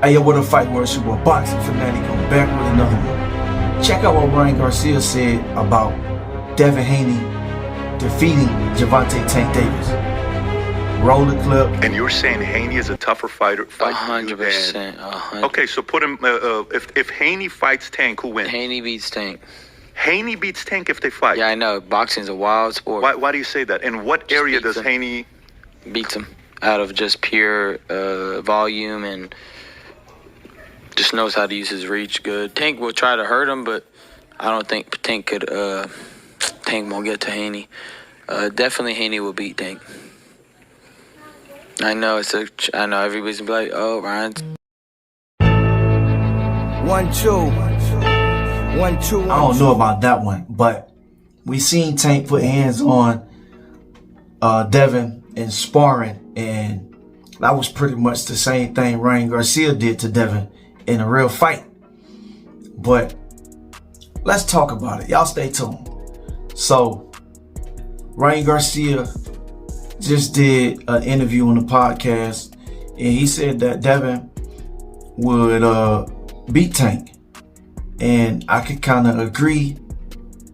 Hey, yo, what a fight words, your boy Boxing Fanatic on back with another one. Check out what Ryan Garcia said about Devin Haney defeating Gervonta Tank Davis. Roll the clip. And you're saying Haney is a tougher fighter? 100%. Okay, so put him. If Haney fights Tank, who wins? Haney beats Tank. Haney beats Tank if they fight. Yeah, I know. Boxing's a wild sport. Why do you say that? And what area does Haney beats him? Out of just pure volume and just knows how to use his reach good. Tank will try to hurt him, but I don't think Tank could. Tank won't get to Haney. Definitely Haney will beat Tank. I know I know everybody's gonna be like, oh, Ryan's. 1-2. 1-2. I don't know about that one, but we seen Tank put hands on Devin in sparring, and that was pretty much the same thing Ryan Garcia did to Devin in a real fight. But let's talk about it. Y'all stay tuned. So Ryan Garcia just did an interview on the podcast, and he said that Devin would beat Tank. And I could kind of agree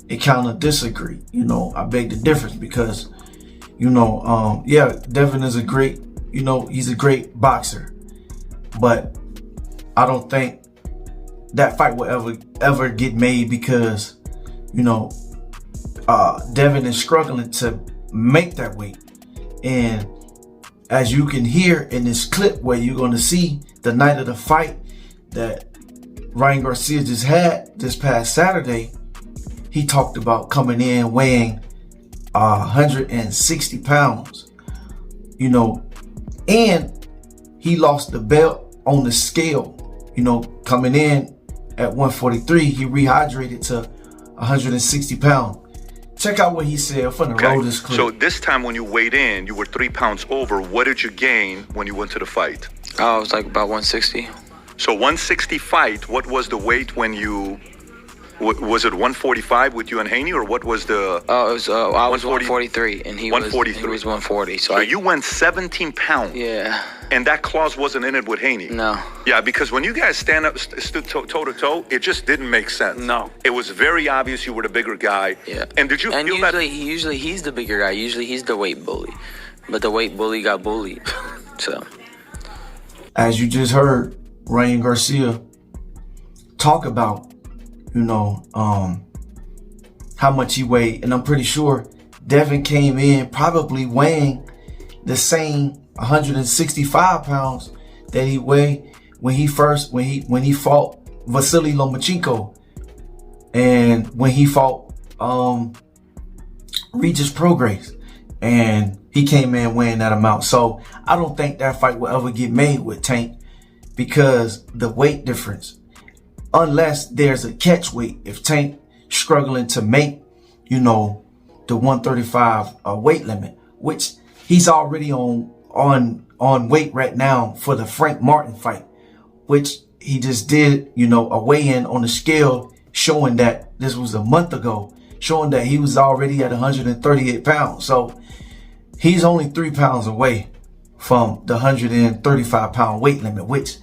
and kind of disagree. You know, I beg the difference because, you know, yeah, Devin is a great, you know, he's a great boxer. But I don't think that fight will ever get made because, you know, Devin is struggling to make that weight. And as you can hear in this clip where you're going to see the night of the fight that Ryan Garcia just had this past Saturday, he talked about coming in weighing 160 pounds, you know, and he lost the belt on the scale, you know, coming in at 143, he rehydrated to 160 pounds. Check out what he said. I'm finna roll this clip. So this time when you weighed in, you were 3 pounds over. What did you gain when you went to the fight? Oh, it was like about 160. So 160 fight, what was the weight when you, was it 145 with you and Haney, or what was the? Oh, it was, I was 143 and he was 140. So you went 17 pounds. Yeah. And that clause wasn't in it with Haney. No. Yeah, because when you guys stood toe to toe, it just didn't make sense. No. It was very obvious you were the bigger guy. Yeah. And did you feel that? Usually he's the bigger guy. Usually he's the weight bully, but the weight bully got bullied. So. As you just heard Ryan Garcia talk about, you know, how much he weighed, and I'm pretty sure Devin came in probably weighing the same 165 pounds that he weighed when he fought Vasily Lomachenko, and when he fought Regis Prograis, and he came in weighing that amount. So I don't think that fight will ever get made with Tank because the weight difference, unless there's a catch weight. If Tank struggling to make, you know, the 135 weight limit, which he's already on weight right now for the Frank Martin fight, which he just did, you know, a weigh-in on the scale showing that this was a month ago, showing that he was already at 138 pounds. So he's only 3 pounds away from the 135 pound weight limit, which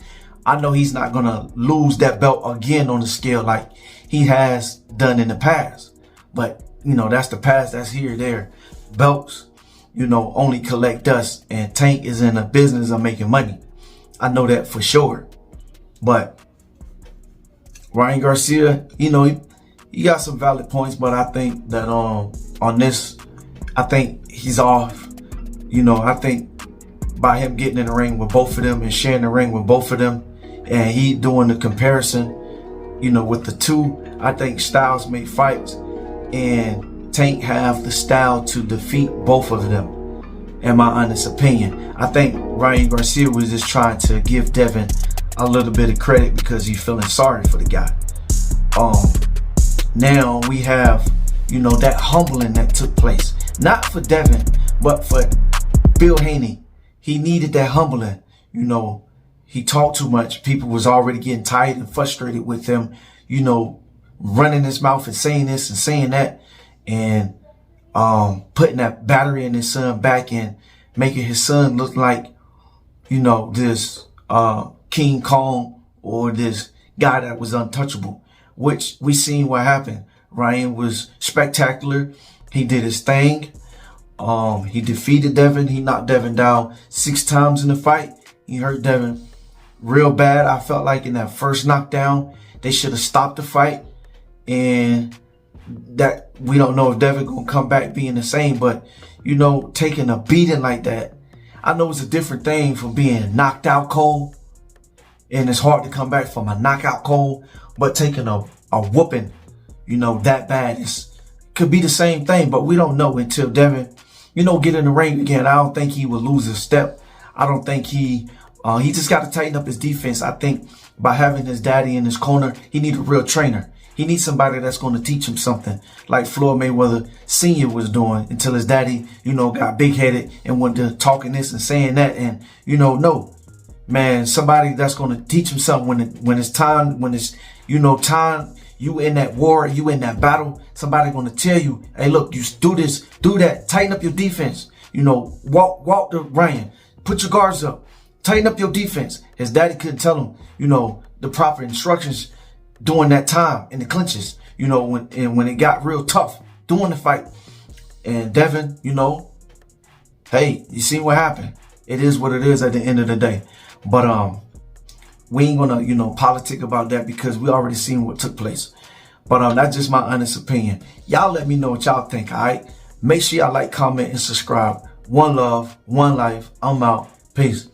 I know he's not gonna lose that belt again on the scale like he has done in the past. But, you know, that's the past, that's here, there. Belts, you know, only collect dust, and Tank is in a business of making money. I know that for sure. But Ryan Garcia, you know, he got some valid points, but I think that on this, I think he's off. You know, I think by him getting in the ring with both of them and sharing the ring with both of them, and he doing the comparison, you know, with the two, I think styles make fights, and Tank have the style to defeat both of them, in my honest opinion. I think Ryan Garcia was just trying to give Devin a little bit of credit because he's feeling sorry for the guy. Now we have, you know, that humbling that took place, not for Devin, but for Bill Haney. He needed that humbling. You know, he talked too much. People was already getting tired and frustrated with him, you know, running his mouth and saying this and saying that, and putting that battery in his son back and making his son look like, you know, this King Kong or this guy that was untouchable, which we seen what happened. Ryan was spectacular. He did his thing. He defeated Devin. He knocked Devin down 6 times in the fight. He hurt Devin real bad. I felt like in that first knockdown, they should have stopped the fight. And that we don't know if Devin gonna come back being the same, but you know, taking a beating like that, I know it's a different thing from being knocked out cold, and it's hard to come back from a knockout cold, but taking a whooping, you know, that bad could be the same thing, but we don't know until Devin, you know, get in the ring again. I don't think he will lose his step. I don't think he just got to tighten up his defense. I think by having his daddy in his corner, he needs a real trainer. He needs somebody that's going to teach him something like Floyd Mayweather Sr. was doing until his daddy, you know, got big-headed and went to talking this and saying that. And, you know, no, man, somebody that's going to teach him something when it's time, when it's, you know, time, you in that war, you in that battle, somebody going to tell you, hey, look, you do this, do that, tighten up your defense, you know, walk the Ryan, put your guards up, tighten up your defense. His daddy couldn't tell him, you know, the proper instructions during that time in the clinches, you know, when it got real tough during the fight. And Devin, you know, hey, you see what happened. It is what it is at the end of the day. But we ain't gonna, you know, politic about that because we already seen what took place. But that's just my honest opinion. Y'all let me know what y'all think, all right? Make sure y'all like, comment, and subscribe. One love, one life. I'm out. Peace.